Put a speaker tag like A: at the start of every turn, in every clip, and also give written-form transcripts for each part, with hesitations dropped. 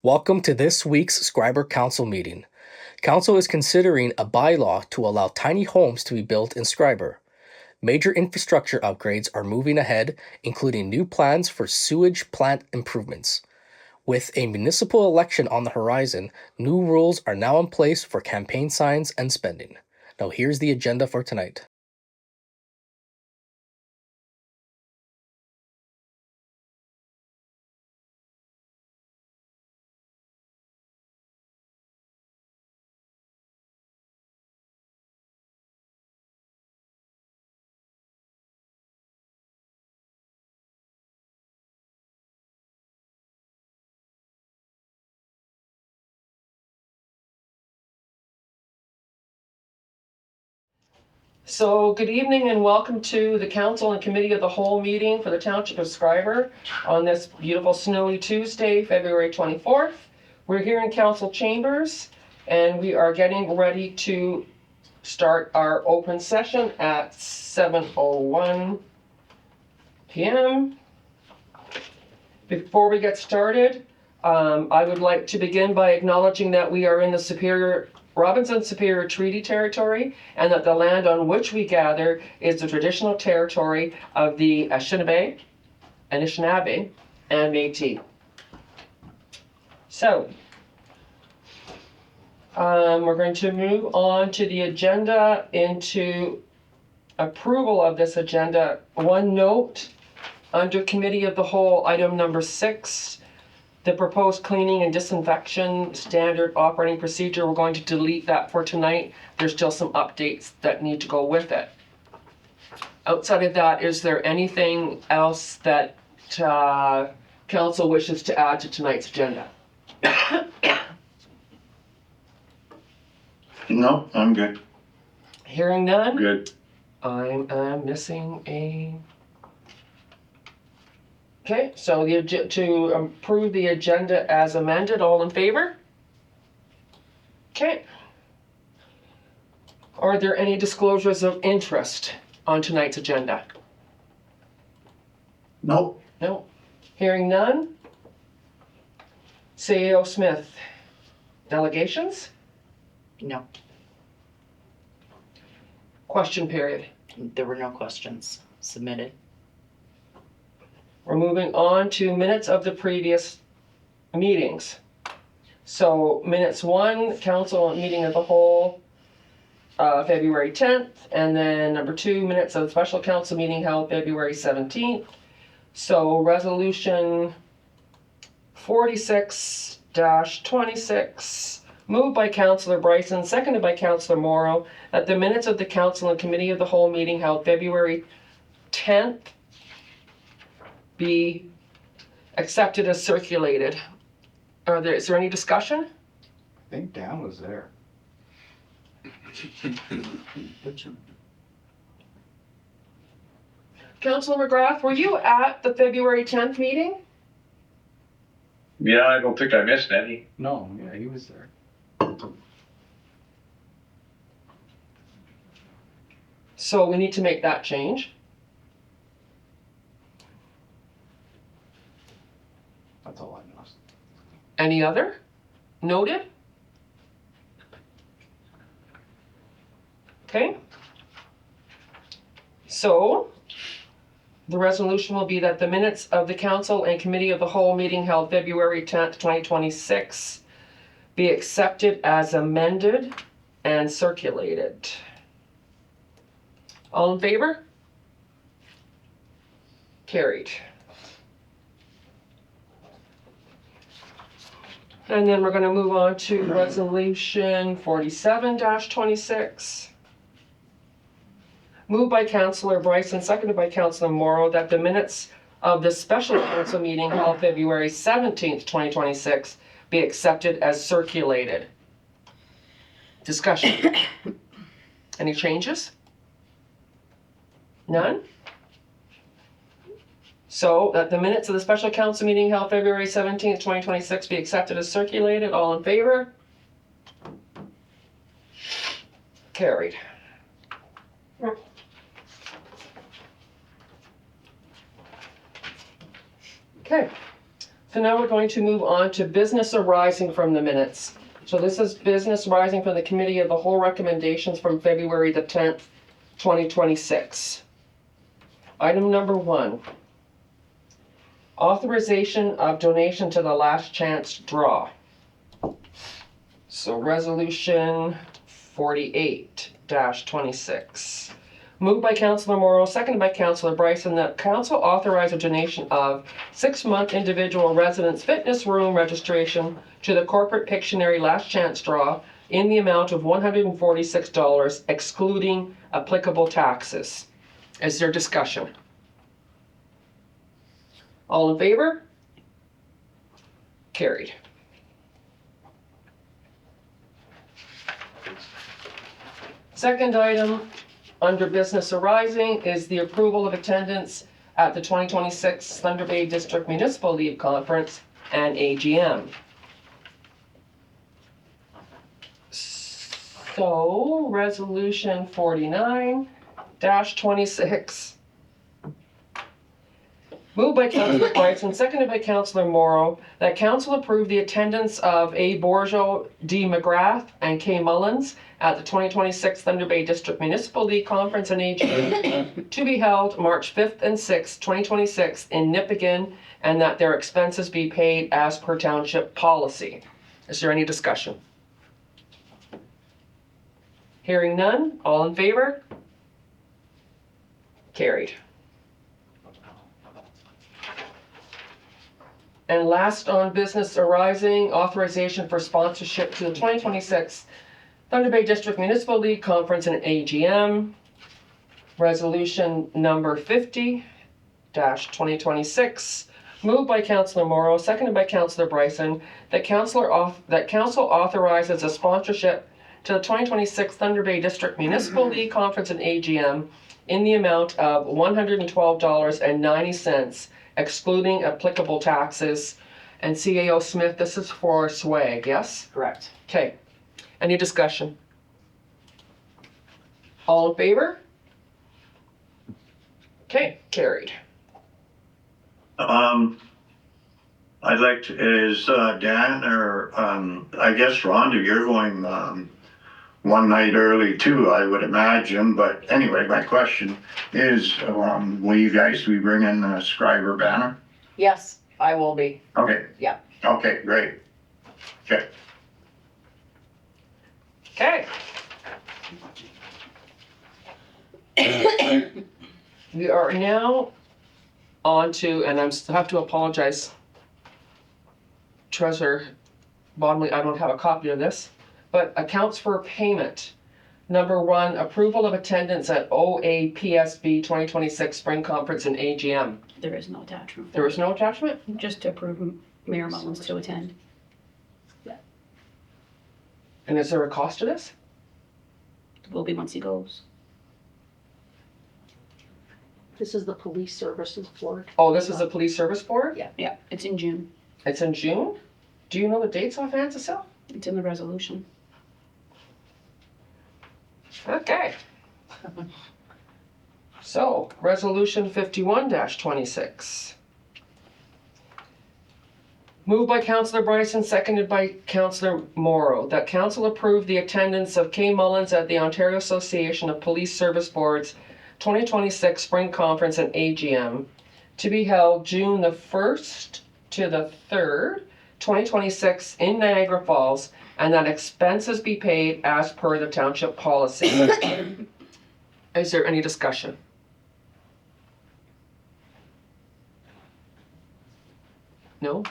A: Welcome to this week's Schreiber Council meeting. Council is considering a bylaw to allow tiny homes to be built in Schreiber. Major infrastructure upgrades are moving ahead, including new plans for sewage plant improvements. With a municipal election on the horizon, new rules are now in place for campaign signs and spending. Now here's the agenda for tonight.
B: So good evening and welcome to the Council and Committee of the Whole meeting for the Township of Schreiber on this beautiful snowy Tuesday, February 24th. We're here in Council Chambers and we are getting ready to start our open session at 7:01 p.m. Before we get started, I would like to begin by acknowledging that we are in the Robinson Superior Treaty Territory, and that the land on which we gather is the traditional territory of the Anishinaabe and Metis. So, we're going to move on to the agenda into approval of this agenda. One note, under Committee of the Whole, item number 6, the proposed cleaning and disinfection standard operating procedure, we're going to delete that for tonight. There's still some updates that need to go with it. Outside of that, is there anything else that council wishes to add to tonight's agenda?
C: No, I'm good.
B: Hearing none?
C: Good.
B: I'm missing a... Okay, so to approve the agenda as amended, all in favor? Okay. Are there any disclosures of interest on tonight's agenda?
C: Nope.
B: No. Hearing none? CEO Smith, delegations?
D: No,
B: Question period.
D: there were no questions submitted.
B: We're moving on to minutes of the previous meetings. So minutes 1, council meeting of the whole, February 10th, and then number 2, minutes of the special council meeting held February 17th. So resolution 46-26, moved by Councillor Bryson, seconded by Councillor Morrow, that the minutes of the council and committee of the whole meeting held February 10th be accepted as circulated. Is there any discussion?
E: I think Dan was there.
B: Councillor McGrath, were you at the February 10th meeting?
C: Yeah, I don't think I missed any.
E: No, yeah, he was there.
B: So we need to make that change.
E: That's all I know.
B: Any other? Noted? Okay. So the resolution will be that the minutes of the council and committee of the whole meeting held February 10th, 2026 be accepted as amended and circulated. All in favor? Carried. And then we're going to move on to resolution 47-26. Moved by Councillor Bryson, seconded by Councillor Morrow, that the minutes of the special council meeting held February 17th, 2026 be accepted as circulated. Discussion. Any changes? None? So that the minutes of the special council meeting held February 17th, 2026 be accepted as circulated. All in favor? Carried. Okay. So now we're going to move on to business arising from the minutes. So this is business arising from the committee of the whole recommendations from February the 10th, 2026. Item number 1. Authorization of donation to the last chance draw. So resolution 48-26. Moved by Councillor Morrow, seconded by Councillor Bryson, that Council authorize a donation of 6-month individual residence fitness room registration to the Corporate Pictionary Last Chance Draw in the amount of $146, excluding applicable taxes. Is there discussion? All in favor? Carried. Second item under business arising is the approval of attendance at the 2026 Thunder Bay District Municipal League Conference and AGM. So, resolution 49-26. Moved by Councillor Bryson, seconded by Councillor Morrow, that Council approve the attendance of A. Borjo, D. McGrath, and K. Mullins at the 2026 Thunder Bay District Municipal League Conference and AGM to be held March 5th and 6th, 2026 in Nipigon, and that their expenses be paid as per township policy. Is there any discussion? Hearing none, all in favor? Carried. And last on business arising, authorization for sponsorship to the 2026 Thunder Bay District Municipal League Conference and AGM. Resolution number 50-2026. Moved by Councillor Morrow, seconded by Councillor Bryson, that Council authorizes a sponsorship to the 2026 Thunder Bay District Municipal League Conference and AGM in the amount of $112.90, excluding applicable taxes. And CAO Smith, this is for swag, yes?
D: Correct.
B: Okay. Any discussion? All in favor? Okay, carried.
C: I'd like to, is Dan or I guess Rhonda, you're going one night early too, I would imagine. But anyway, my question is, will you guys be bringing the Schreiber banner?
D: Yes, I will be.
C: Okay.
D: Yeah.
C: Okay, great. Okay.
B: Okay. We are now on to, and I have to apologize, Treasurer Bodley, I don't have a copy of this, but accounts for payment. Number 1, approval of attendance at OAPSB 2026 Spring Conference and AGM.
F: There is no attachment.
B: There is no attachment?
F: Just to approve Mayor Mullins to attend.
B: And is there a cost to this?
F: Will be once he goes.
G: This is the police services board.
B: Oh, this is the Police Service Board?
F: Yeah, it's in June.
B: It's in June? Do you know the dates offhand, Cecile?
F: It's in the resolution.
B: Okay. So, resolution 51-26. Moved by Councillor Bryson, seconded by Councillor Morrow, that Council approve the attendance of K. Mullins at the Ontario Association of Police Service Boards 2026 Spring Conference and AGM to be held June the 1st to the 3rd, 2026 in Niagara Falls, and that expenses be paid as per the township policy. Is there any discussion? No?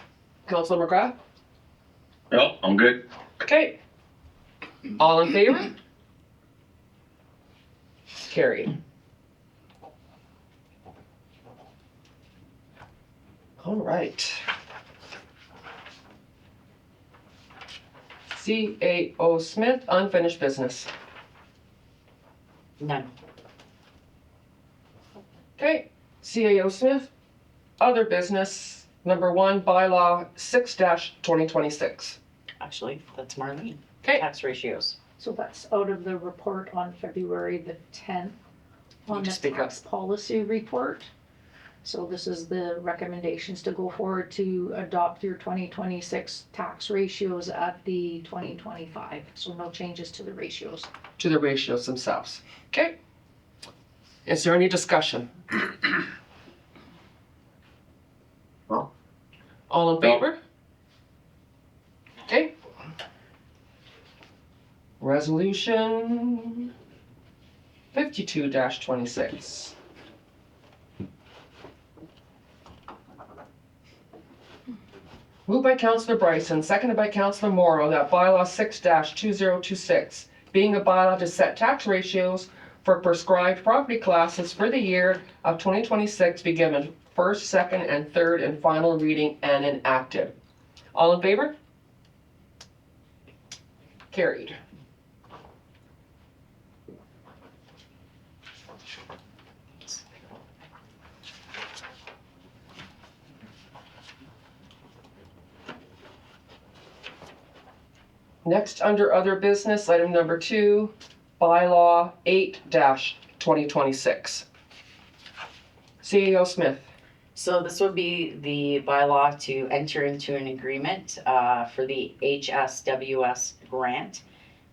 B: Councilor McGrath?
C: No, I'm good.
B: Okay. All in favor? Carried. All right. CAO Smith, unfinished business.
D: None.
B: Okay. CAO Smith, other business. Number 1, bylaw 6-2026.
D: Actually, that's Marlene.
B: Okay.
D: Tax ratios.
G: So that's out of the report on February the 10th on the
B: Speak up.
G: tax policy report. So this is the recommendations to go forward to adopt your 2026 tax ratios at the 2025. So no changes to the ratios.
B: To the ratios themselves. Okay. Is there any discussion?
C: No.
B: All in favor? Okay. Resolution 52-26. Moved by Councillor Bryson, seconded by Councillor Morrow, that bylaw 6-2026, being a bylaw to set tax ratios for prescribed property classes for the year of 2026 be given first, second, and third and final reading and enacted. All in favor? Carried. Next, under other business, item number 2, bylaw 8-2026. CEO Smith.
D: So this would be the bylaw to enter into an agreement for the HSWS grant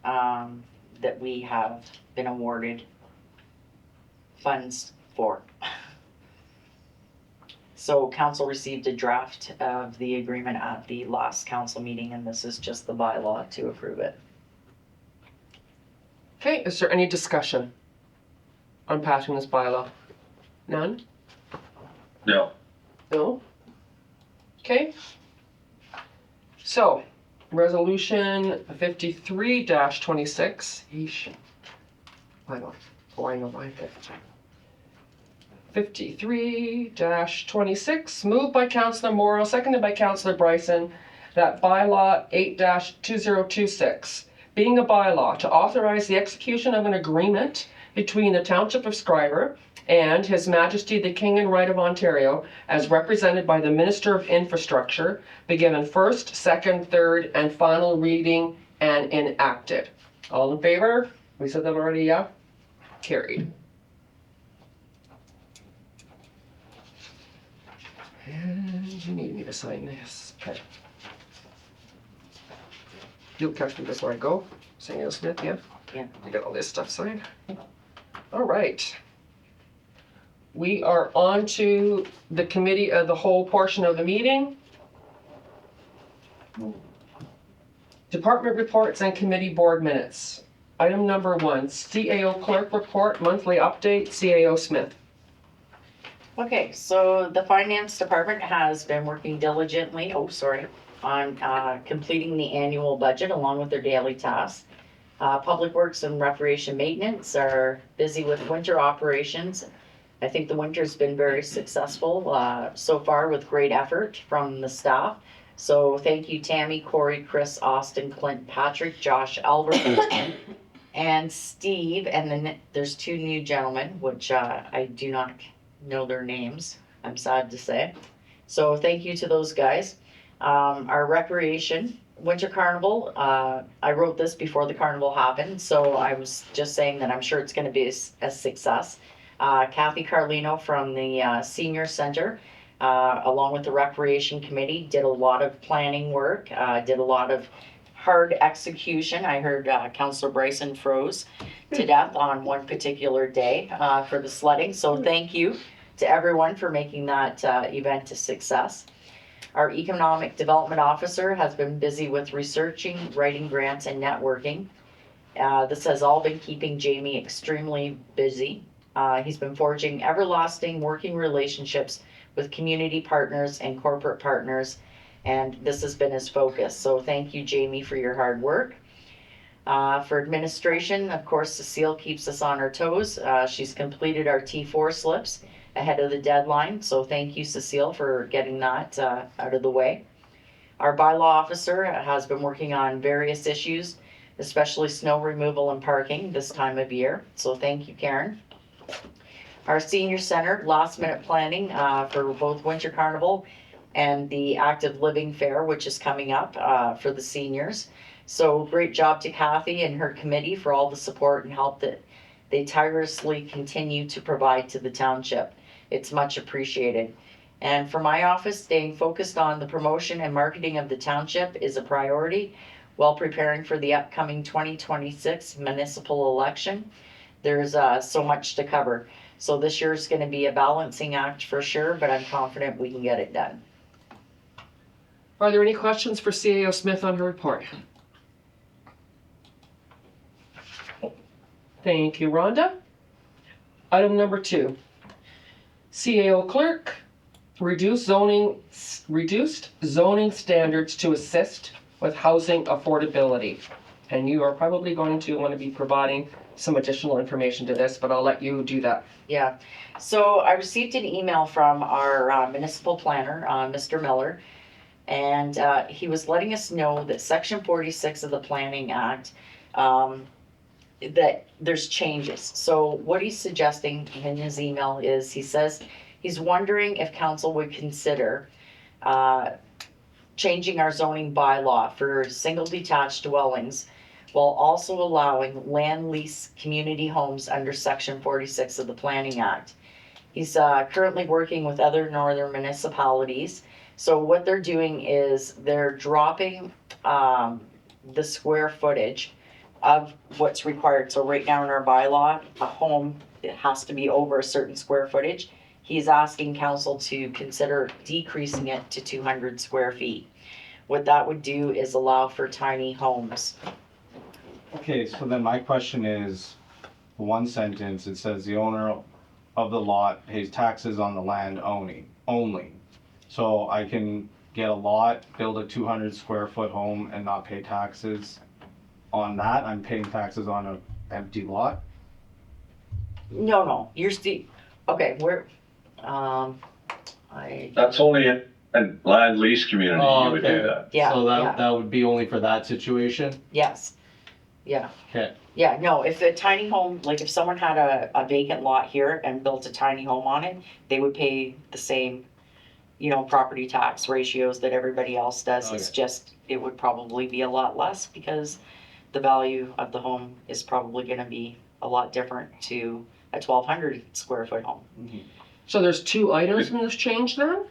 D: that we have been awarded funds for. So council received a draft of the agreement at the last council meeting, and this is just the bylaw to approve it.
B: Okay, is there any discussion on passing this bylaw? None?
C: No.
B: No? Okay. So, resolution 53-26. Yeesh. I know. Oh, I know my 53-26, moved by Councillor Morrow, seconded by Councillor Bryson, that bylaw 8-2026, being a bylaw to authorize the execution of an agreement between the Township of Schreiber and His Majesty the King and Right of Ontario, as represented by the Minister of Infrastructure, be given first, second, third, and final reading and enacted. All in favor? We said that already, yeah? Carried. And you need me to sign this. Okay. You'll catch me before I go. CEO Smith, yeah?
D: Yeah.
B: I got all this stuff signed. All right. We are on to the committee of the whole portion of the meeting. Department reports and committee board minutes. Item number 1, CAO clerk report, monthly update, CAO Smith.
D: Okay, so the finance department has been working diligently, on completing the annual budget along with their daily tasks. Public Works and Recreation Maintenance are busy with winter operations. I think the winter's been very successful so far with great effort from the staff. So thank you, Tammy, Corey, Chris, Austin, Clint, Patrick, Josh, Albert, and Steve. And then there's 2 new gentlemen, which I do not know their names, I'm sad to say. So thank you to those guys. Our recreation winter carnival, I wrote this before the carnival happened, so I was just saying that I'm sure it's going to be a success. Kathy Carlino from the senior center, along with the recreation committee, did a lot of planning work, did a lot of hard execution. I heard Councillor Bryson froze to death on one particular day for the sledding, so thank you to everyone for making that event a success. Our economic development officer has been busy with researching, writing grants, and networking. This has all been keeping Jamie extremely busy. He's been forging everlasting working relationships with community partners and corporate partners, and this has been his focus. So thank you, Jamie, for your hard work. For administration, of course, Cecile keeps us on our toes. She's completed our T4 slips ahead of the deadline, so thank you, Cecile, for getting that out of the way. Our bylaw officer has been working on various issues, especially snow removal and parking this time of year, so thank you, Karen. Our senior center, last minute planning for both Winter Carnival and the Active Living Fair, which is coming up for the seniors. So great job to Kathy and her committee for all the support and help that they tirelessly continue to provide to the township. It's much appreciated. And for my office, staying focused on the promotion and marketing of the township is a priority while preparing for the upcoming 2026 municipal election. There's so much to cover. So this year is going to be a balancing act for sure, but I'm confident we can get it done.
B: Are there any questions for CAO Smith on her report? Thank you, Rhonda. Item number 2. CAO Clerk, reduced zoning standards to assist with housing affordability. And you are probably going to want to be providing some additional information to this, but I'll let you do that.
D: Yeah, so I received an email from our municipal planner, Mr. Miller, and he was letting us know that Section 46 of the Planning Act, that there's changes. So what he's suggesting in his email is, he says he's wondering if council would consider changing our zoning bylaw for single detached dwellings while also allowing land lease community homes under Section 46 of the Planning Act. He's currently working with other northern municipalities. So what they're doing is they're dropping the square footage of what's required. So right now in our bylaw, a home, it has to be over a certain square footage. He's asking council to consider decreasing it to 200 square feet. What that would do is allow for tiny homes.
E: Okay, so then my question is, one sentence, it says the owner of the lot pays taxes on the land only. So I can get a lot, build a 200 square foot home and not pay taxes on that? I'm paying taxes on an empty lot?
D: No, you're still, okay,
H: That's only a land lease community,
E: Oh,
H: you would
E: okay.
H: do that.
D: Yeah,
E: So
D: yeah.
E: that would be only for that situation?
D: yes, yeah.
E: Okay.
D: Yeah, no, if a tiny home, like if someone had a vacant lot here and built a tiny home on it, they would pay the same, property tax ratios that everybody else does. It's
E: Okay.
D: just, it would probably be a lot less because the value of the home is probably gonna be a lot different to a 1,200 square foot home.
B: So there's 2 items in this change then?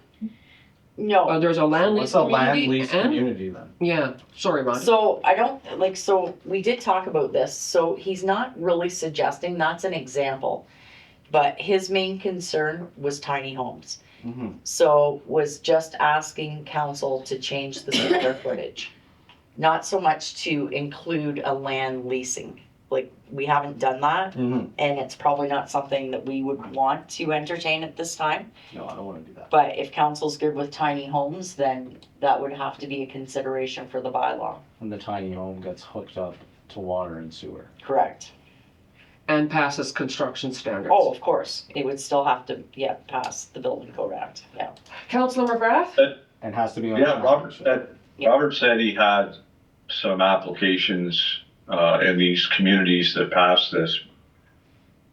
D: No,
B: There's a land lease
E: What's a land
B: community
E: lease
B: and,
E: community then?
B: yeah, sorry, Ron.
D: so I don't, so we did talk about this, so he's not really suggesting, that's an example. But his main concern was tiny homes.
E: Mm-hmm.
D: So was just asking council to change the square footage. Not so much to include a land leasing, like, we haven't done that,
E: Mm-hmm.
D: and it's probably not something that we would want to entertain at this time.
E: No, I don't wanna do that.
D: But if council's good with tiny homes, then that would have to be a consideration for the bylaw.
E: And the tiny home gets hooked up to water and sewer.
D: Correct.
B: And passes construction standards.
D: Oh, of course, it would still have to, pass the Building Code Act, yeah.
B: Councilor McGrath?
E: And has to be on.
H: Yeah, Robert
D: Yeah.
H: said he had some applications in these communities that passed this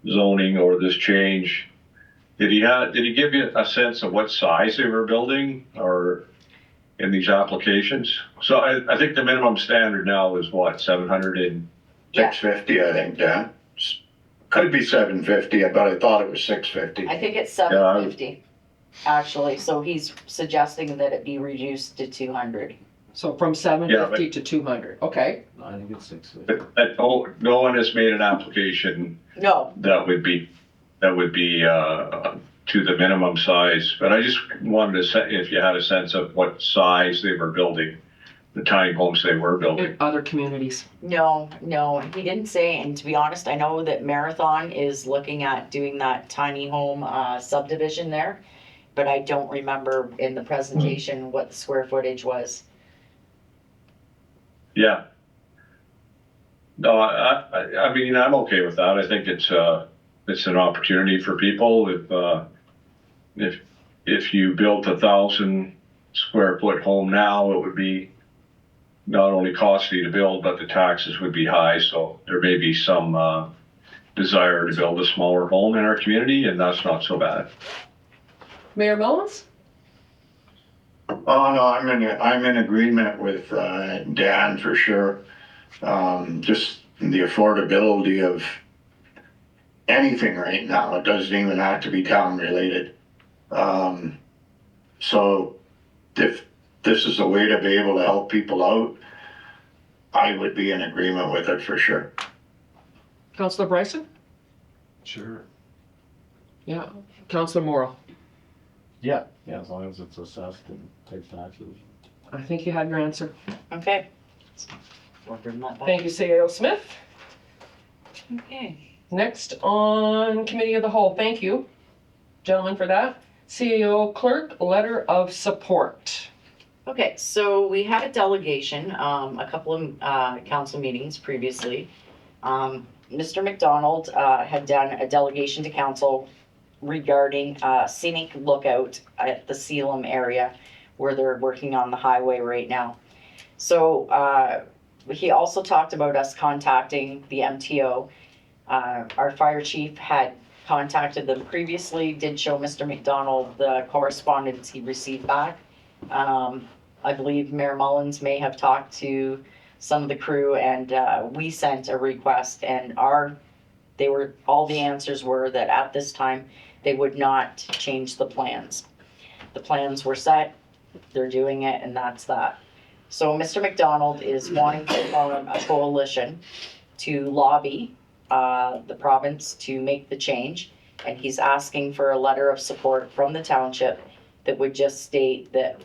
H: zoning or this change. Did he give you a sense of what size they were building or in these applications? So I think the minimum standard now is what, 700 and?
C: 650, I think, Dan. Could be 750, but I thought it was 650.
D: I think it's 750, actually, so he's suggesting that it be reduced to 200.
B: So from 750 to 200, okay.
E: I think it's 650.
H: But no one has made an application
D: No,
H: that would be to the minimum size. But I just wanted to say if you had a sense of what size they were building, the tiny homes they were building.
B: In other communities.
D: no, he didn't say, and to be honest, I know that Marathon is looking at doing that tiny home subdivision there, but I don't remember in the presentation what the square footage was.
H: Yeah. No, I mean, I'm okay with that. I think it's an opportunity for people. If you built 1,000 square foot home now, it would be not only costly to build, but the taxes would be high. So there may be some desire to build a smaller home in our community, and that's not so bad.
B: Mayor Mullins?
C: Oh, no, I'm in agreement with Dan for sure. Just the affordability of anything right now. It doesn't even have to be town related. So if this is a way to be able to help people out, I would be in agreement with it for sure.
B: Councillor Bryson?
E: Sure.
B: Yeah. Councillor Morrow?
E: Yeah, as long as it's assessed and takes taxes.
B: I think you had your answer.
D: Okay. We'll bring that back.
B: Thank you, CAO Smith.
D: Okay.
B: Next on Committee of the Whole, thank you, gentlemen, for that. CAO Clerk, letter of support.
D: Okay, so we had a delegation, a couple of council meetings previously. Mr. McDonald had done a delegation to council regarding scenic lookout at the Sealam area where they're working on the highway right now. So he also talked about us contacting the MTO. Our fire chief had contacted them previously, did show Mr. McDonald the correspondence he received back. I believe Mayor Mullins may have talked to some of the crew, and we sent a request, and all the answers were that at this time they would not change the plans. The plans were set, they're doing it, and that's that. So Mr. McDonald is wanting to form a coalition to lobby the province to make the change, and he's asking for a letter of support from the township that would just state that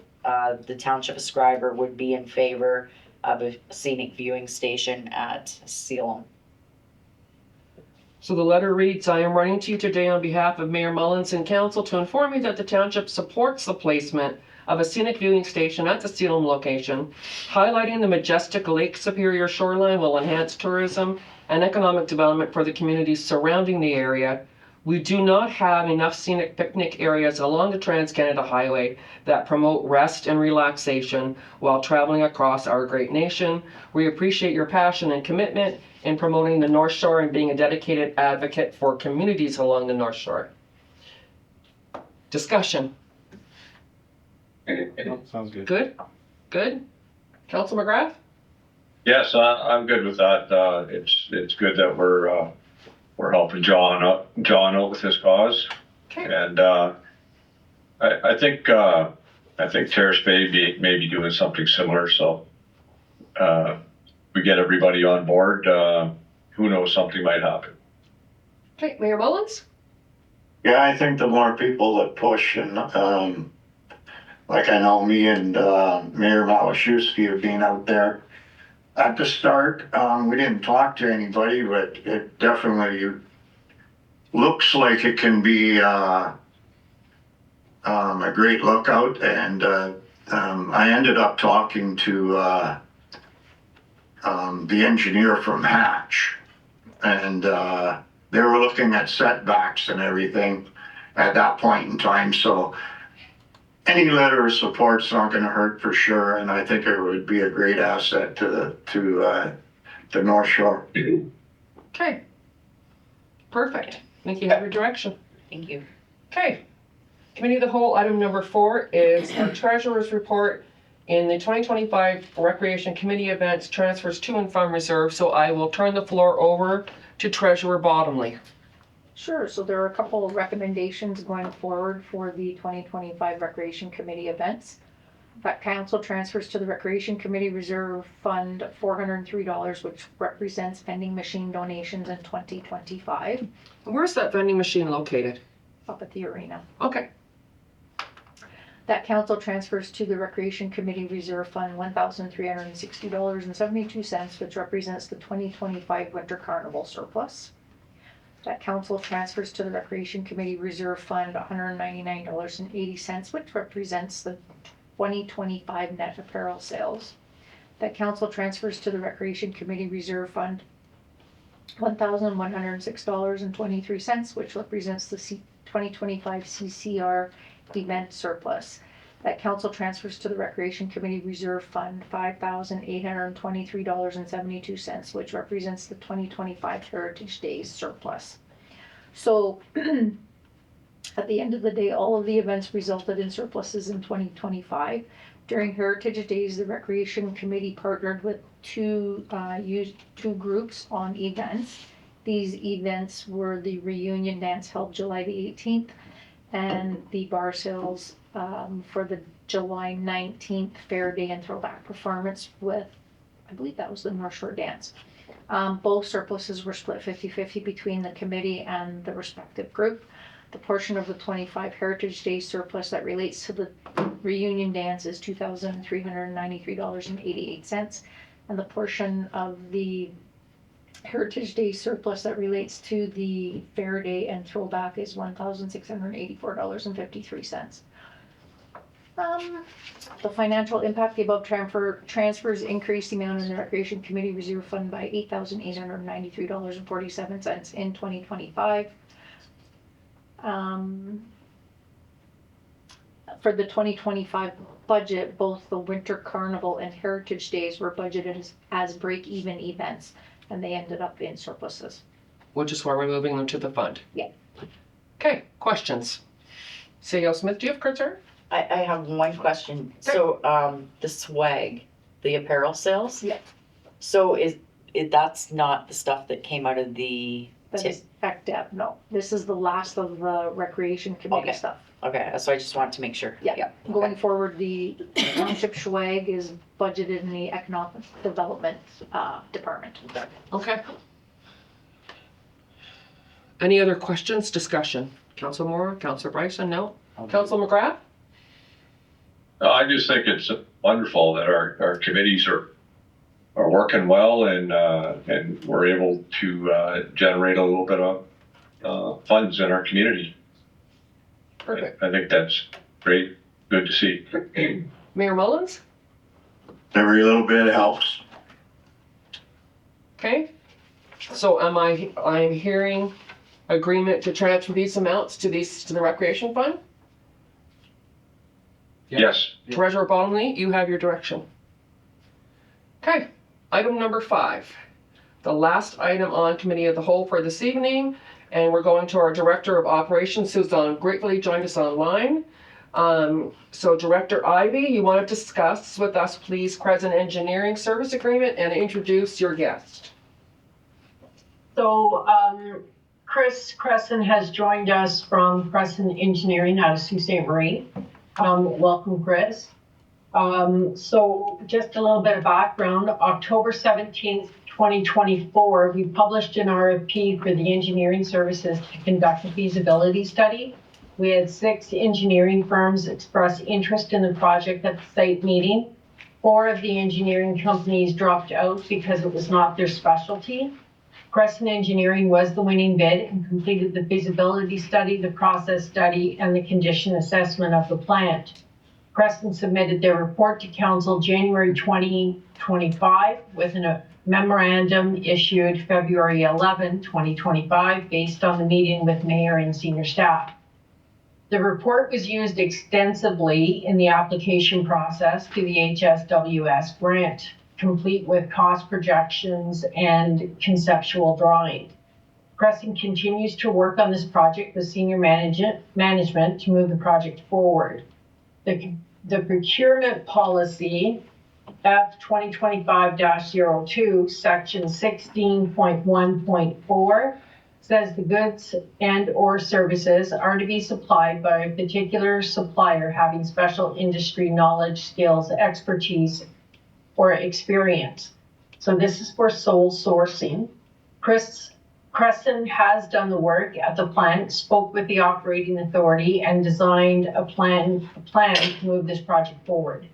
D: the Township of Schreiber would be in favor of a scenic viewing station at Sealam.
B: So the letter reads, I am writing to you today on behalf of Mayor Mullins and Council to inform you that the Township supports the placement of a scenic viewing station at the Sealam location. Highlighting the majestic Lake Superior shoreline will enhance tourism and economic development for the communities surrounding the area. We do not have enough scenic picnic areas along the Trans-Canada Highway that promote rest and relaxation while traveling across our great nation. We appreciate your passion and commitment in promoting the North Shore and being a dedicated advocate for communities along the North Shore. Discussion.
E: Sounds good.
B: Good? Good? Council McGrath?
H: Yes, I'm good with that. It's good that we're helping John out with his cause.
B: Okay.
H: And I think Terrace Bay may be doing something similar. So we get everybody on board. Who knows, something might happen.
B: Okay, Mayor Mullins?
C: Yeah, I think the more people that push, and like I know me and Mayor Malashewski have been out there at the start. We didn't talk to anybody, but it definitely looks like it can be a great lookout. And I ended up talking to the engineer from Hatch, and they were looking at setbacks and everything at that point in time. So any letter of support's not going to hurt for sure, and I think it would be a great asset to the North Shore.
B: Okay. Perfect. I think you have your direction.
D: Thank you.
B: Okay. Committee of the Whole, item number 4 is our treasurer's report in the 2025 Recreation Committee events, transfers to and from reserve. So I will turn the floor over to Treasurer Bottomley.
G: Sure, so there are a couple of recommendations going forward for the 2025 Recreation Committee events. That council transfers to the Recreation Committee Reserve Fund $403, which represents vending machine donations in 2025
B: Where's that vending machine located?
G: up at the arena.
B: Okay.
G: That council transfers to the Recreation Committee Reserve Fund $1,360.72, which represents the 2025 Winter Carnival surplus. That council transfers to the Recreation Committee Reserve Fund $199.80, which represents the 2025 net apparel sales. That council transfers to the Recreation Committee Reserve Fund $1,106.23, which represents the 2025 CCR event surplus. That council transfers to the Recreation Committee Reserve Fund $5,823.72, which represents the 2025 Heritage Days surplus. So at the end of the day, all of the events resulted in surpluses in 2025. During Heritage Days, the Recreation Committee partnered with two groups on events, These events were the reunion dance held July the 18th and the bar sales for the July 19th Fair Day and Throwback performance with, I believe that was the North Shore Dance. Both surpluses were split 50-50 between the committee and the respective group. The portion of the 25 Heritage Day surplus that relates to the reunion dance is $2,393.88, and the portion of the Heritage Day surplus that relates to the Fair Day and Throwback is $1,684.53. The financial impact, the above transfers increased the amount in the Recreation Committee Reserve Fund by $8,893.47 in 2025. For the 2025 budget, both the Winter Carnival and Heritage Days were budgeted as break-even events, and they ended up in surpluses.
B: Which is why we're moving them to the fund.
G: Yeah.
B: Okay, questions? C.L. Smith, do you have concern?
D: I have one question. So, the swag, the apparel sales?
G: Yeah.
D: So that's not the stuff that came out of the
G: That is ECDEP, no. This is the last of the Recreation Committee
D: Okay.
G: stuff.
D: Okay, so I just wanted to make sure.
G: Yeah. Going forward, the Township swag is budgeted in the Economic Development Department.
B: Okay. Any other questions, discussion? Councilor Moore, Councilor Bryson, no? Councilor McGrath?
H: I just think it's wonderful that our committees are working well and we're able to generate a little bit of funds in our community.
B: Perfect.
H: I think that's great. Good to see.
B: Mayor Mullins?
C: Every little bit helps.
B: Okay. So I'm hearing agreement to transfer these amounts to the Recreation Fund?
H: Yes.
B: Treasurer Bonnelly, you have your direction. Okay, item number 5. The last item on Committee of the Whole for this evening, and we're going to our Director of Operations, who's gratefully joined us online. So Director Ivy, you want to discuss with us, please, Kressen Engineering Service Agreement and introduce your guest.
I: So Chris Kressen has joined us from Kressen Engineering out of Sault Ste. Marie. Welcome, Chris. So just a little bit of background. October 17th, 2024, we published an RFP for the engineering services to conduct a feasibility study. We had 6 engineering firms express interest in the project at the site meeting. 4 of the engineering companies dropped out because it was not their specialty. Kressen Engineering was the winning bid and completed the feasibility study, the process study, and the condition assessment of the plant. Kressen submitted their report to Council January 2025 with a memorandum issued February 11, 2025, based on the meeting with Mayor and senior staff. The report was used extensively in the application process to the HSWS grant, complete with cost projections and conceptual drawing. Kressen continues to work on this project with senior management to move the project forward. The procurement policy F 2025-02, section 16.1.4 says the goods and or services are to be supplied by a particular supplier having special industry knowledge, skills, expertise, or experience. So this is for sole sourcing. Kressen has done the work at the plant, spoke with the operating authority, and designed a plan to move this project forward.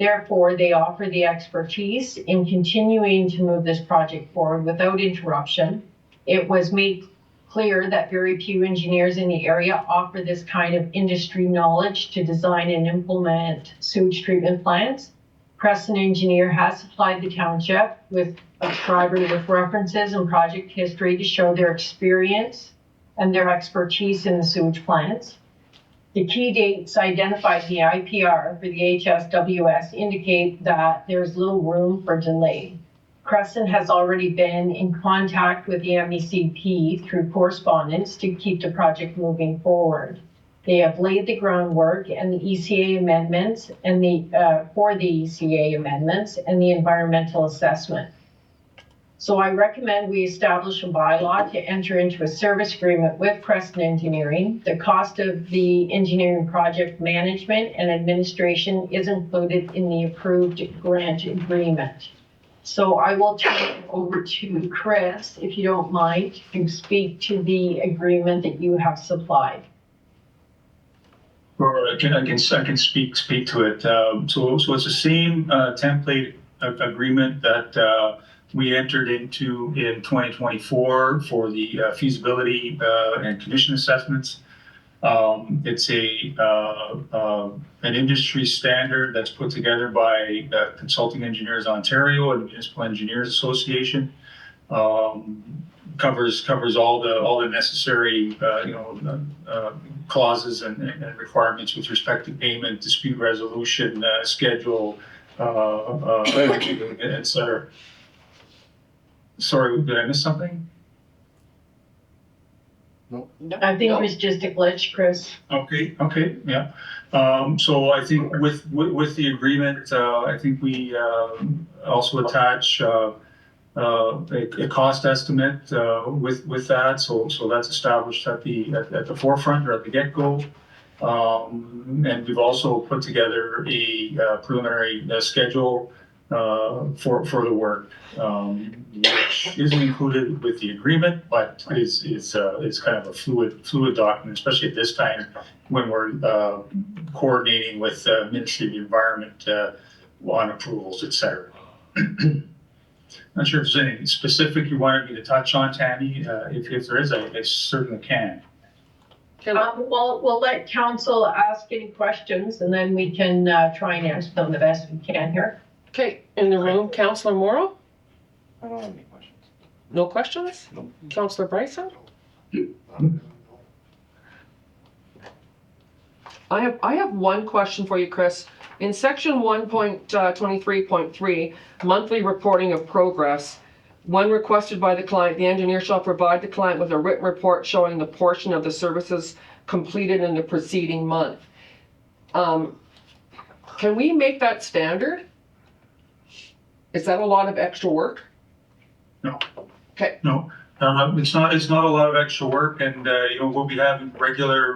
I: Therefore, they offer the expertise in continuing to move this project forward without interruption. It was made clear that very few engineers in the area offer this kind of industry knowledge to design and implement sewage treatment plants. Kressen Engineer has supplied the township of Schreiber with references and project history to show their experience and their expertise in the sewage plants. The key dates identified in the IPR for the HSWS indicate that there's little room for delay. Kressen has already been in contact with the MECP through correspondence to keep the project moving forward. They have laid the groundwork and the ECA amendments for the ECA amendments and the environmental assessment. So I recommend we establish a bylaw to enter into a service agreement with Kressen Engineering. The cost of the engineering project management and administration is included in the approved grant agreement. So I will turn it over to Chris, if you don't mind, to speak to the agreement that you have supplied.
J: Or I can speak to it. So it's the same template agreement that we entered into in 2024 for the feasibility and condition assessments. It's an industry standard that's put together by Consulting Engineers Ontario and Municipal Engineers Association. Covers all the necessary clauses and requirements with respect to payment, dispute resolution, schedule, etc. Sorry, did I miss something?
I: I think it was just a glitch, Chris.
J: Okay, yeah. So I think with the agreement, I think we also attach a cost estimate with that. So that's established at the forefront or at the get-go. And we've also put together a preliminary schedule for the work, which isn't included with the agreement, but is kind of a fluid document, especially at this time when we're coordinating with Ministry of the Environment on approvals, etc. Not sure if there's anything specific you wanted me to touch on, Tammy. If there is, I certainly can.
I: Well, we'll let council ask any questions and then we can try and answer them the best we can here.
B: Okay, in the room, Councillor Morrow?
E: I don't have any questions.
B: No questions?
E: No.
B: Councillor Bryson? I have one question for you, Chris. In section 1.23.3, monthly reporting of progress, when requested by the client, the engineer shall provide the client with a written report showing the portion of the services completed in the preceding month. Can we make that standard? Is that a lot of extra work?
J: No.
B: Okay.
J: No, it's not a lot of extra work, and we'll be having regular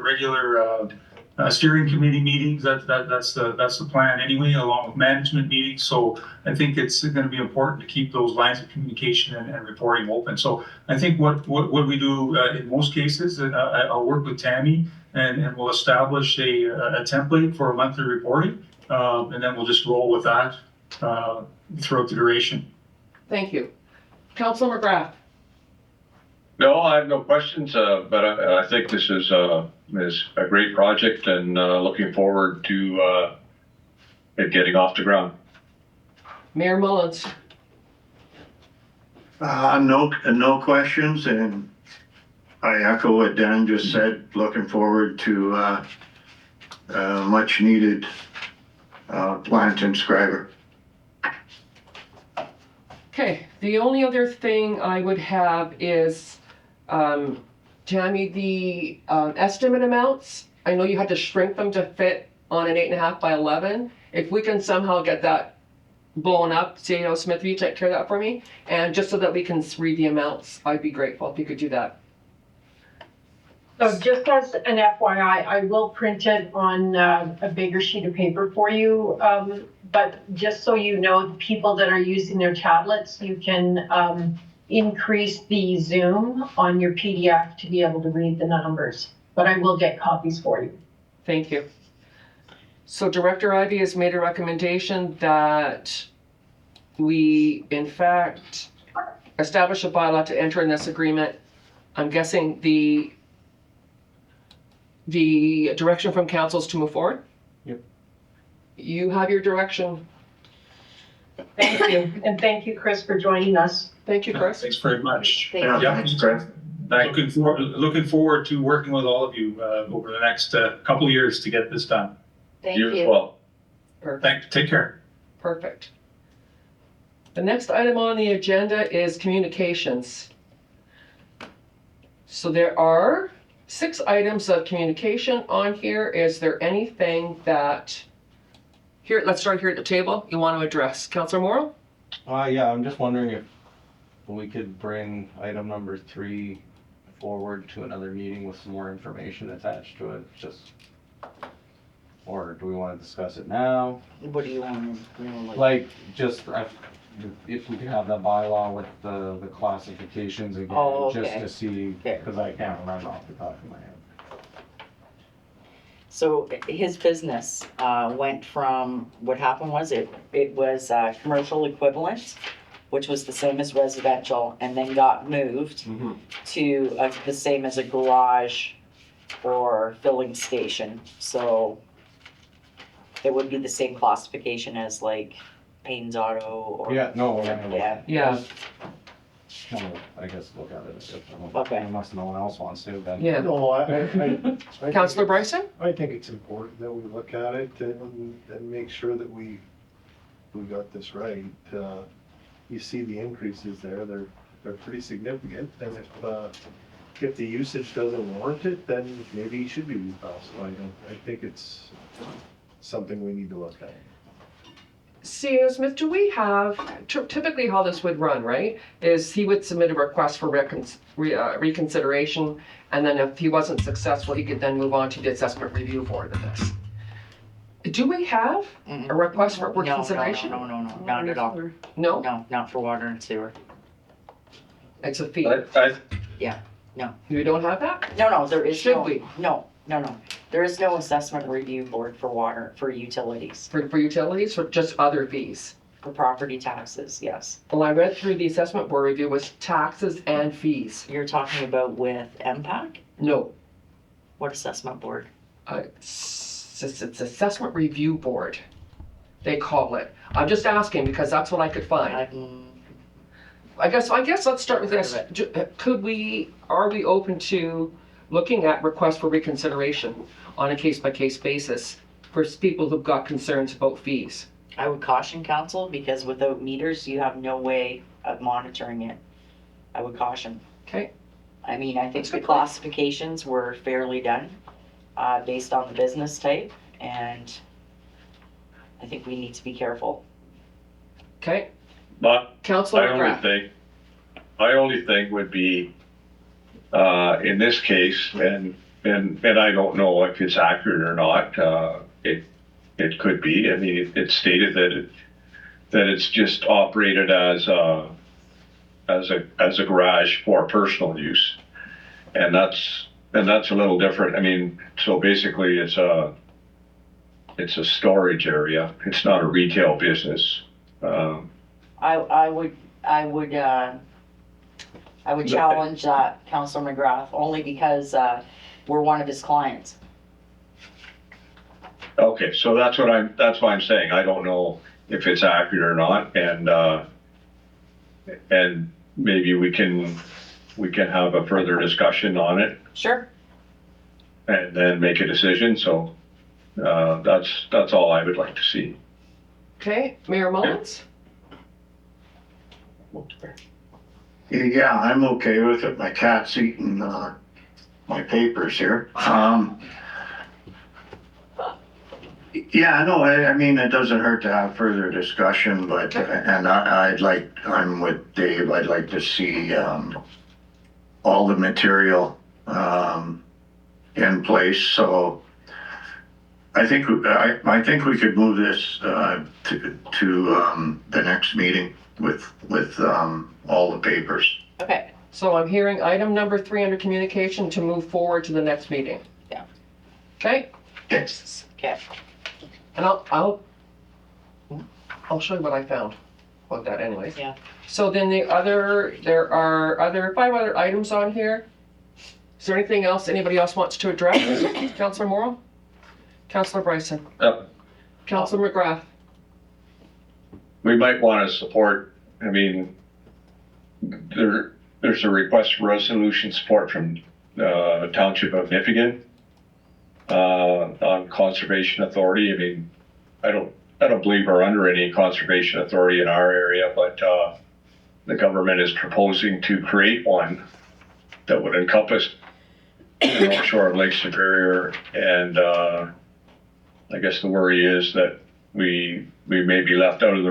J: steering committee meetings. That's the plan anyway, along with management meetings. So I think it's going to be important to keep those lines of communication and reporting open. So I think what we do in most cases, I'll work with Tammy and we'll establish a template for a monthly reporting, and then we'll just roll with that throughout the duration.
B: Thank you. Councillor McGrath?
H: No, I have no questions, but I think this is a great project and looking forward to it getting off the ground.
B: Mayor Mullins?
C: No questions, and I echo what Dan just said. Looking forward to much needed plant in Schreiber.
B: Okay, the only other thing I would have is, Tammy, the estimate amounts, I know you had to shrink them to fit on an 8.5 by 11. If we can somehow get that blown up, C.A.O. Smith, will you take care of that for me? And just so that we can read the amounts, I'd be grateful if you could do that.
I: So just as an FYI, I will print it on a bigger sheet of paper for you. But just so you know, the people that are using their tablets, you can increase the zoom on your PDF to be able to read the numbers. But I will get copies for you.
B: Thank you. So Director Ivey has made a recommendation that we, in fact, establish a bylaw to enter in this agreement. I'm guessing the direction from council is to move forward?
E: Yep.
B: You have your direction.
I: Thank you. And thank you, Chris, for joining us.
B: Thank you, Chris.
J: Thanks very much.
D: Thank
C: Yeah,
D: you.
C: thanks, Chris.
J: Looking forward to working with all of you over the next couple of years to get this done.
D: Thank
H: You as
D: you.
H: well.
B: Perfect.
J: Take care.
B: Perfect. The next item on the agenda is communications. So there are 6 items of communication on here. Is there anything that, here, let's start here at the table, you want to address? Councillor Morrow?
E: Yeah, I'm just wondering if we could bring item number 3 forward to another meeting with some more information attached to it, just, or do we want to discuss it now?
D: What do you want,
E: Like, just, if we could have that bylaw with the classifications again,
D: Oh,
E: just
D: okay.
E: to see,
D: Okay.
E: because I can't remember off the top of my head.
D: So his business went from, what happened was it was commercial equivalent, which was the same as residential, and then got moved to the same as a garage or filling station. So it would be the same classification as like Payne's Auto or.
E: Yeah, no, we're gonna look.
D: Yeah.
B: Yeah,
E: Kind of, I guess, look at it as if,
D: Okay.
E: unless no one else wants to, then.
B: yeah.
K: No, I
B: Councillor Bryson?
K: I think it's important that we look at it and make sure that we got this right. You see the increases there, they're pretty significant, and if the usage doesn't warrant it, then maybe he should be reclassified. I think it's something we need to look at.
B: CEO Smith, do we have, typically how this would run, right, is he would submit a request for reconsideration, and then if he wasn't successful, he could then move on to the assessment review board of this. Do we have a request for reconsideration?
D: No, not at all.
B: No?
D: No, not for water and sewer.
B: It's a fee. We don't have that?
D: No, there is
B: Should
D: no.
B: we?
D: No. There is no assessment review board for water, for utilities,
B: For utilities or just other fees?
D: for property taxes, yes.
B: Well, I read through the assessment board review was taxes and fees.
D: You're talking about with MPAC?
B: No,
D: What assessment board?
B: it's assessment review board, they call it. I'm just asking because that's what I could find. I guess let's start with this. Are we open to looking at requests for reconsideration on a case-by-case basis for people who've got concerns about fees?
D: I would caution council because without meters, you have no way of monitoring it. I would caution.
B: Okay,
D: I mean, I think
B: That's a
D: the
B: good point.
D: classifications were fairly done, based on the business type, and I think we need to be careful.
B: okay.
H: But
B: Councillor McGrath.
H: my only thing would be, in this case, and I don't know if it's accurate or not, it could be. I mean, it's stated that it's just operated as a garage for personal use, and that's a little different. I mean, so basically, it's a storage area. It's not a retail business.
D: I would challenge that, Councilor McGrath, only because, we're one of his clients.
H: Okay, so that's why I'm saying. I don't know if it's accurate or not, and maybe we can have a further discussion on it
D: Sure.
H: and then make a decision. So that's all I would like to see.
B: Okay, Mayor Mullins?
C: Yeah, I'm okay with it. My cat's eating my papers here. Yeah, no, I mean, it doesn't hurt to have further discussion, but, and I'm with Dave, I'd like to see all the material in place, so I think we could move this to the next meeting with all the papers.
D: Okay,
B: So I'm hearing item number 3 under communication to move forward to the next meeting.
D: Yeah.
B: Okay,
C: Yes.
D: okay.
B: and I'll show you what I found about that anyways.
D: Yeah.
B: So then there are 5 other items on here. Is there anything else anybody else wants to address? Councillor Morrow? Councillor Bryson?
H: Yep.
B: Councillor McGrath?
H: We might want to support, I mean, there's a request for resolution support from Township of Nippigan on Conservation Authority. I mean, I don't believe we're under any Conservation Authority in our area, but the government is proposing to create one that would encompass the North Shore of Lake Superior, and I guess the worry is that we may be left out of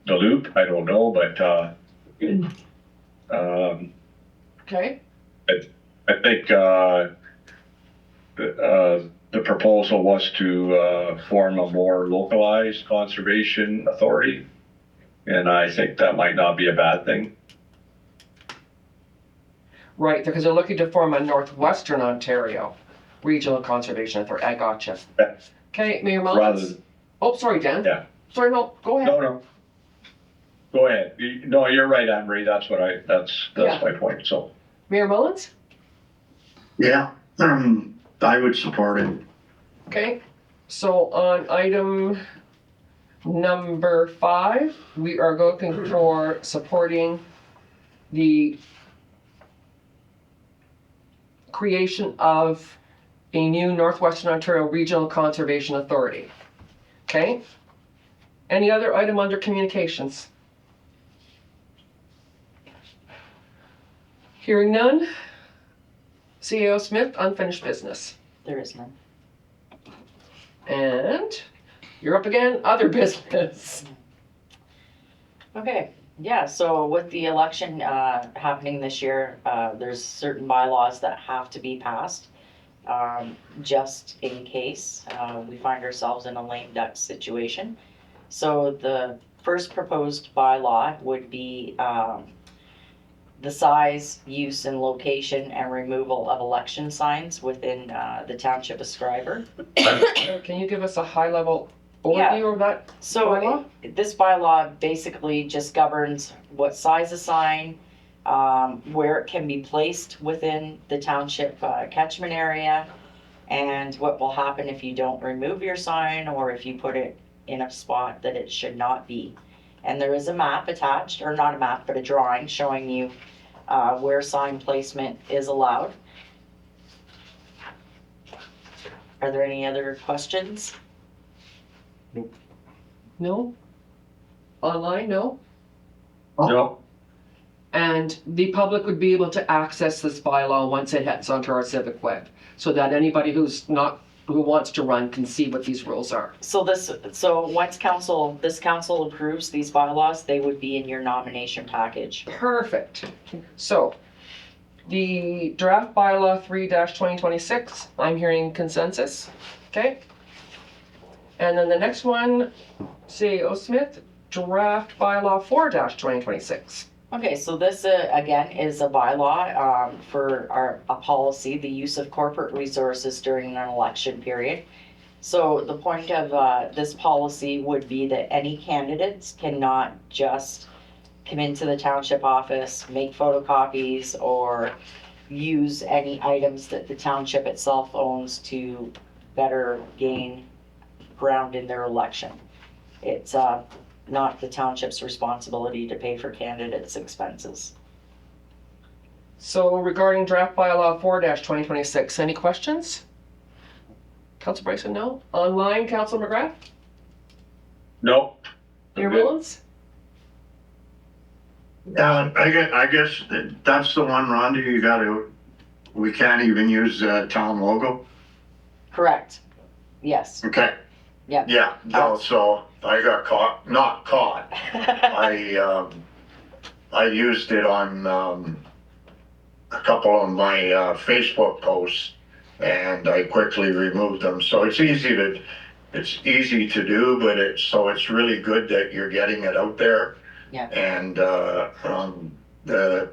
H: the loop. I don't know, but
B: Okay,
H: I think, the proposal was to, form a more localized conservation authority. And I think that might not be a bad thing.
B: right, because they're looking to form a Northwestern Ontario Regional Conservation Authority. I gotcha.
H: Yeah.
B: Okay, Mayor
H: Rather
B: Mullins?
H: than,
B: Oh, sorry, Dan.
H: yeah.
B: Sorry, no, go ahead.
H: No. Go ahead. No, you're right, Anne Marie. That's
B: Yeah.
H: my point, so.
B: Mayor Mullins?
C: Yeah, I would support it.
B: Okay, so on item number 5, we are looking for supporting the creation of a new Northwestern Ontario Regional Conservation Authority. Okay? Any other item under communications? Hearing none. CEO Smith, unfinished business.
D: There is none.
B: And you're up again, other business.
D: Okay, yeah, so with the election happening this year, there's certain bylaws that have to be passed, just in case we find ourselves in a lame duck situation. So the first proposed bylaw would be the size, use, and location and removal of election signs within the Township of Schreiber.
B: Can you give us a high-level overview of that
D: So
B: bylaw?
D: this bylaw basically just governs what size of sign, where it can be placed within the township catchment area, and what will happen if you don't remove your sign or if you put it in a spot that it should not be. And there is a map attached, or not a map, but a drawing showing you where sign placement is allowed. Are there any other questions?
B: No? Online, no?
H: No.
B: And the public would be able to access this bylaw once it heads onto our civic web, so that anybody who wants to run can see what these rules are.
D: So once this council approves these bylaws, they would be in your nomination package.
B: Perfect. So, the draft bylaw 3-2026, I'm hearing consensus, okay? And then the next one, CEO Smith, draft bylaw 4-2026.
D: Okay, so this again is a bylaw for a policy, the use of corporate resources during an election period. So the point of this policy would be that any candidates cannot just come into the township office, make photocopies, or use any items that the township itself owns to better gain ground in their election. It's not the township's responsibility to pay for candidates' expenses.
B: So regarding draft bylaw 4-2026, any questions? Council Bryson, no? Online, Council McGrath?
H: No.
B: Mayor
H: Okay.
B: Mullins?
C: I guess that's the one, Rhonda, we can't even use the town logo?
D: Correct. Yes.
C: Okay.
D: Yeah.
C: Yeah, no, so I got not caught. I used it on, a couple of my, Facebook posts, and I quickly removed them, so it's easy to do, but it's really good that you're getting it out there.
D: Yeah.
C: And, the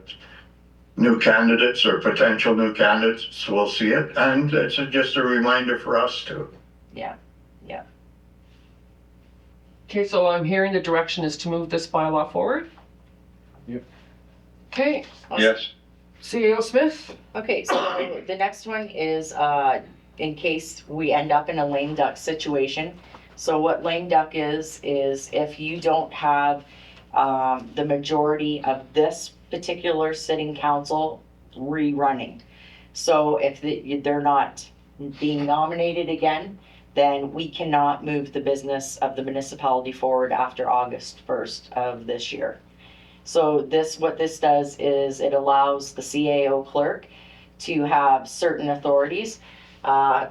C: new candidates or potential new candidates will see it, and it's just a reminder for us too.
D: Yeah.
B: Okay, so I'm hearing the direction is to move this bylaw forward?
E: Yep.
B: Okay,
H: Yes.
B: CEO Smith?
D: Okay, so the next one is in case we end up in a lame duck situation. So what lame duck is if you don't have the majority of this particular sitting council rerunning. So if they're not being nominated again, then we cannot move the business of the municipality forward after August 1st of this year. So what this does is it allows the CAO clerk to have certain authorities.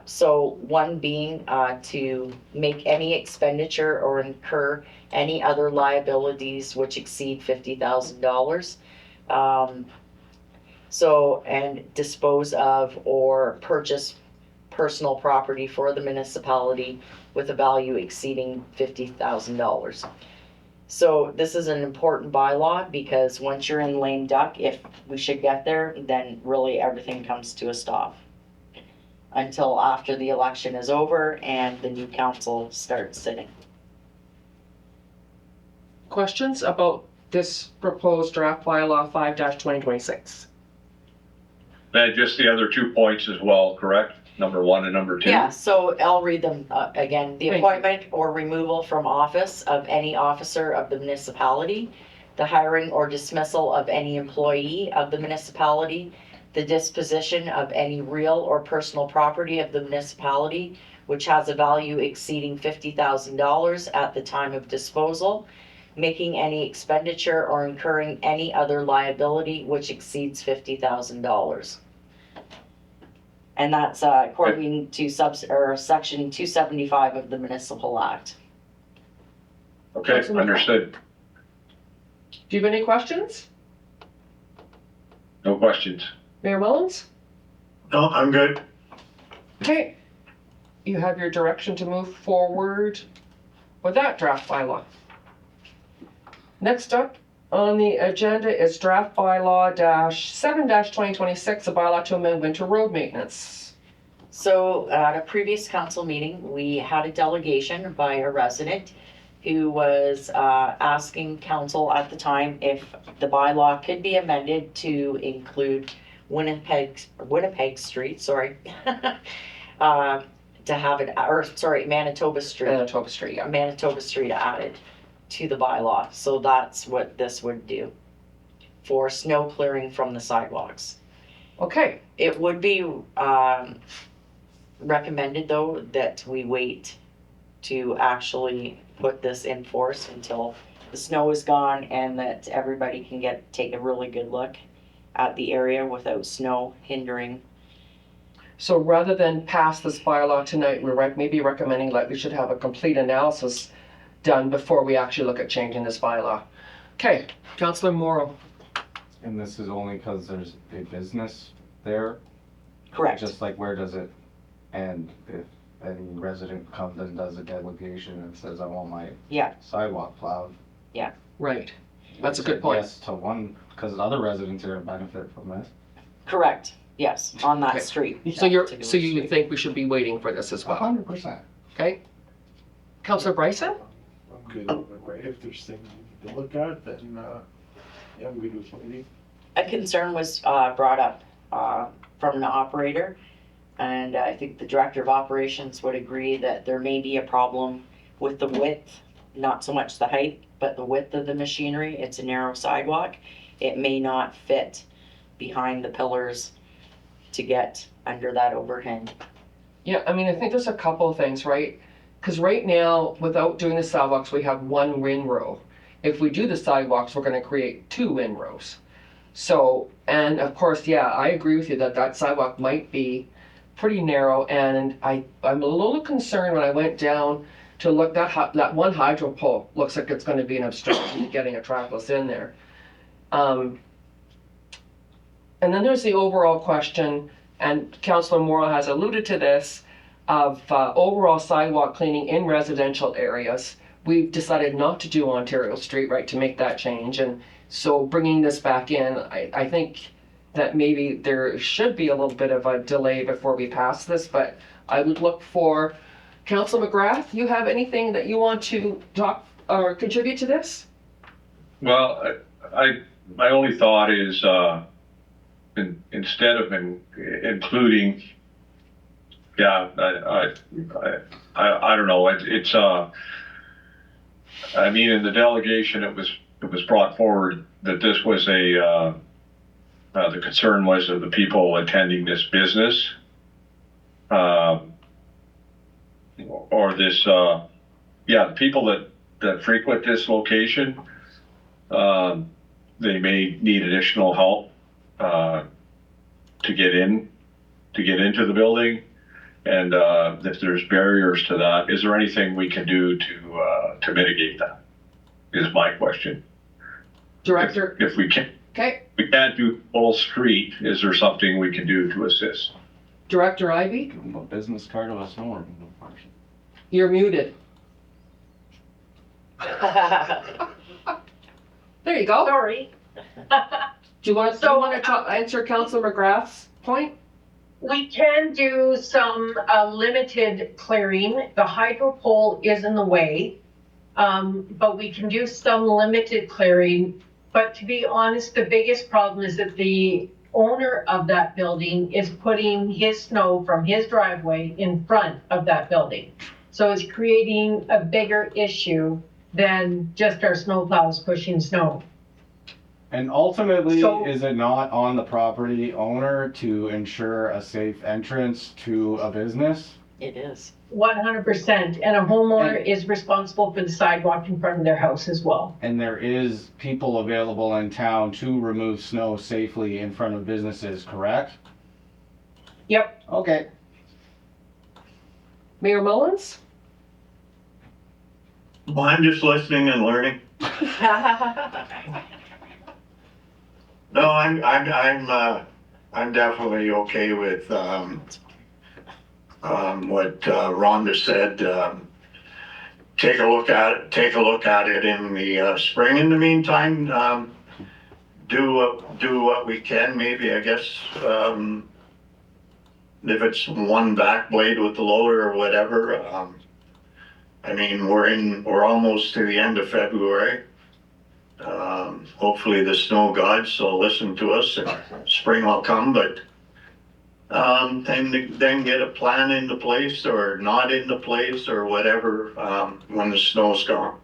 D: So one being to make any expenditure or incur any other liabilities which exceed $50,000. And dispose of or purchase personal property for the municipality with a value exceeding $50,000. So this is an important bylaw because once you're in lame duck, if we should get there, then really everything comes to a stop until after the election is over and the new council starts sitting.
B: Questions about this proposed draft bylaw 5-2026?
H: And just the other 2 points as well, correct? Number 1 and number 2?
D: Yeah, so I'll read them again. The
B: Thank you.
D: appointment or removal from office of any officer of the municipality, the hiring or dismissal of any employee of the municipality, the disposition of any real or personal property of the municipality which has a value exceeding $50,000 at the time of disposal, making any expenditure or incurring any other liability which exceeds $50,000. And that's according to section 275 of the Municipal Act.
H: Okay, understood.
B: Do you have any questions?
H: No questions.
B: Mayor Mullins?
C: No, I'm good.
B: Okay. You have your direction to move forward with that draft bylaw. Next up on the agenda is draft bylaw -7-2026, a bylaw to amend winter road maintenance.
D: So at a previous council meeting, we had a delegation by a resident who was asking council at the time if the bylaw could be amended to include Winnipeg Street, to have it, or sorry, Manitoba Street.
B: Manitoba Street, yeah.
D: Manitoba Street added to the bylaw. So that's what this would do for snow clearing from the sidewalks.
B: Okay,
D: It would be recommended though that we wait to actually put this in force until the snow is gone and that everybody can take a really good look at the area without snow hindering.
B: so rather than pass this bylaw tonight, we're maybe recommending that we should have a complete analysis done before we actually look at changing this bylaw. Okay, Councillor Morrow.
E: And this is only because there's a business there?
D: Correct.
E: Just like where does it end if any resident comes and does a delegation and says, I want my
D: Yeah.
E: sidewalk plowed?
B: Right, that's a good point.
E: Yes, to one, because other residents are gonna benefit from this.
D: Correct. Yes, on that
B: Okay.
D: street.
B: So
D: that
B: you
D: particular street.
B: think we should be waiting for this as well?
E: 100%.
B: Okay. Councillor Bryson?
K: I'm good with it. If there's things you need to look at, then, yeah, I'm good with waiting.
D: A concern was brought up from an operator, and I think the director of operations would agree that there may be a problem with the width, not so much the height, but the width of the machinery. It's a narrow sidewalk. It may not fit behind the pillars to get under that overhang.
B: Yeah, I mean, I think there's a couple of things, right? Because right now, without doing the sidewalks, we have one windrow. If we do the sidewalks, we're going to create two windrows. So, and of course, yeah, I agree with you that that sidewalk might be pretty narrow, and I'm a little concerned when I went down to look, that one hydro pole looks like it's going to be an obstruction to getting a trackless in there. And then there's the overall question, and Councillor Morrow has alluded to this, of overall sidewalk cleaning in residential areas. We've decided not to do Ontario Street, right, to make that change. And so bringing this back in, I think that maybe there should be a little bit of a delay before we pass this, but I would look for, Councillor McGrath, you have anything that you want to talk or contribute to this?
H: Well, my only thought is, instead of including, yeah, I don't know. It's I mean, in the delegation, it was brought forward that this was the concern was of the people attending this business, or this, the people that frequent this location. They may need additional help to get into the building, and if there's barriers to that, is there anything we can do to mitigate that? Is my question.
B: Director?
H: If we can,
B: Okay,
H: We can't do full street. Is there something we can do to assist?
B: Director Ivy,
E: Give them a business card of a snow removal person.
B: you're muted. There you go.
I: Sorry.
B: Do you want to answer Councilor McGrath's point?
I: We can do some limited clearing. The hydro pole is in the way. But we can do some limited clearing. But to be honest, the biggest problem is that the owner of that building is putting his snow from his driveway in front of that building. So it's creating a bigger issue than just our snow plows pushing snow.
E: And ultimately,
I: So-
E: is it not on the property owner to ensure a safe entrance to a business?
D: It is.
I: 100%, and a homeowner is responsible for the sidewalk in front of their house as well.
E: And there is people available in town to remove snow safely in front of businesses, correct?
I: Yep.
E: Okay.
B: Mayor Mullins?
C: Well, I'm just listening and learning. No, I'm definitely okay with, what Rhonda said. Take a look at it in the spring. In the meantime, do what we can, maybe, I guess, if it's one back blade with the loader or whatever. I mean, we're almost to the end of February. Hopefully the snow gods will listen to us and spring will come, but then get a plan into place or not into place or whatever, when the snow's gone.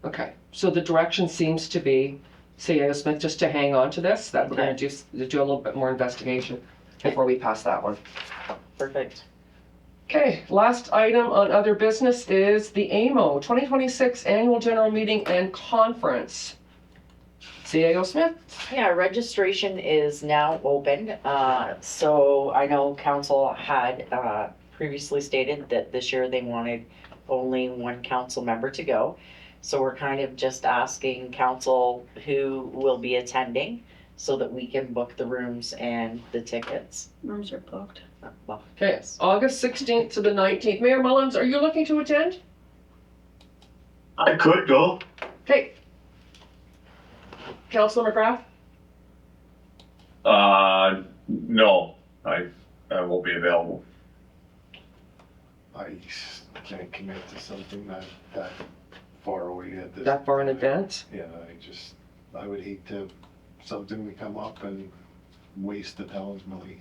B: Okay, so the direction seems to be, CAO Smith, just to hang on to this, that we're gonna do a little bit more investigation before we pass that one.
D: Perfect.
B: Okay, last item on other business is the AMO 2026 Annual General Meeting and Conference. CAO Smith?
D: Yeah, registration is now open. So I know council had previously stated that this year they wanted only one council member to go. So we're kind of just asking council who will be attending so that we can book the rooms and the tickets.
F: Rooms are booked.
D: Well,
B: Okay, August 16th to the 19th. Mayor Mullins, are you looking to attend?
C: I could go.
B: Okay. Councilor McGrath?
H: No, I won't be available.
K: I can't commit to something that far away at this.
B: That far in advance?
K: Yeah, I would hate to, something to come up and waste the town's money.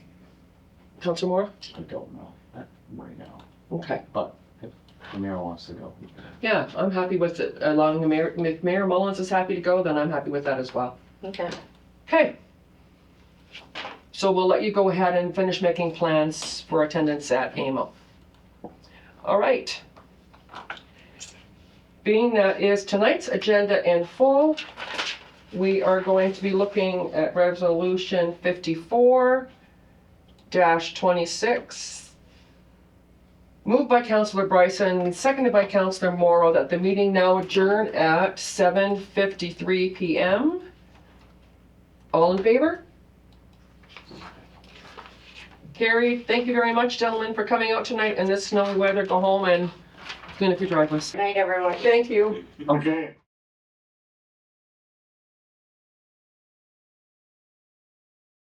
B: Councilor Moore?
E: I don't know right now,
B: Okay.
E: but if the mayor wants to go.
B: Yeah, I'm happy with it. Allowing the mayor, if Mayor Mullins is happy to go, then I'm happy with that as well.
D: okay.
B: Okay. So we'll let you go ahead and finish making plans for attendance at AMO. All right. Being that is tonight's agenda in full, we are going to be looking at resolution 54-26. Moved by Councillor Bryson, seconded by Councillor Morrow, that the meeting now adjourn at 7:53 p.m. All in favor? Carried. Thank you very much, gentlemen, for coming out tonight in this snowy weather. Go home and clean up your driveways.
D: Good night, everyone.
B: Thank you.
C: Okay.